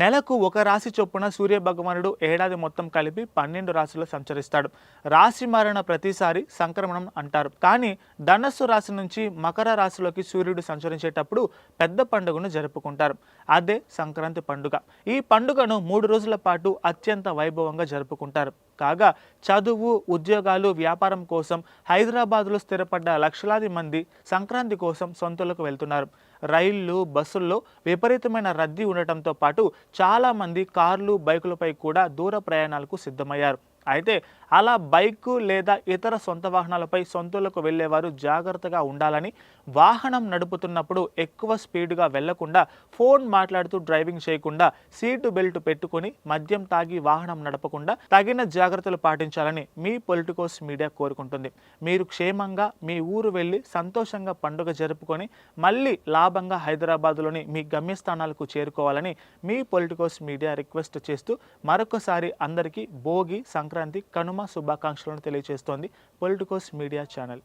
నెలకు ఒక రాశి చొప్పున సూర్యభగవానుడు ఏడాది మొత్తం కలిపి 12 రాశుల్లో సంచరిస్తాడు. రాశి మారిన ప్రతిసారి సంక్రమణం అంటారు. కానీ ధనస్సు రాశి నుంచి మకర రాశిలోకి సూర్యుడు సంచరించేటప్పుడు పెద్ద పండుగను జరుపుకుంటారు. అదే సంక్రాంతి పండుగ. ఈ పండుగను 3 రోజుల పాటు అత్యంత వైభవంగా జరుపుకుంటారు. కాగా చదువు, ఉద్యోగాలు, వ్యాపారం కోసం హైదరాబాద్లో స్థిరపడ్డ లక్షలాది మంది సంక్రాంతి కోసం సొంతలకు వెళ్తున్నారు. రైళ్లు, బస్సుల్లో విపరీతమైన రద్దీ ఉండటంతో పాటు చాలామంది కార్లు, బైకులపై కూడా దూర ప్రయాణాలకు సిద్ధమయ్యారు. అయితే అలా బైకు లేదా ఇతర సొంత వాహనాలపై సొంతూళ్లకు వెళ్లేవారు జాగ్రత్తగా ఉండాలని, వాహనం నడుపుతున్నప్పుడు ఎక్కువ స్పీడ్గా వెళ్లకుండా, ఫోన్ మాట్లాడుతూ డ్రైవింగ్ చేయకుండా, సీటు బెల్ట్ పెట్టుకుని మద్యం తాగి వాహనం నడపకుండా తగిన జాగ్రత్తలు పాటించాలని మీ పొలిటికోస్ మీడియా కోరుకుంటుంది. మీరు క్షేమంగా మీ ఊరు వెళ్ళి సంతోషంగా పండుగ జరుపుకొని మళ్ళీ లాభంగా హైదరాబాద్లోని మీ గమ్యస్థానాలకు చేరుకోవాలని మీ పొలిటికోస్ మీడియా రిక్వెస్ట్ చేస్తూ మరొకసారి అందరికీ భోగి, సంక్రాంతి, కనుమ శుభాకాంక్షలను తెలియజేస్తోంది పొలిటికోస్ మీడియా ఛానల్.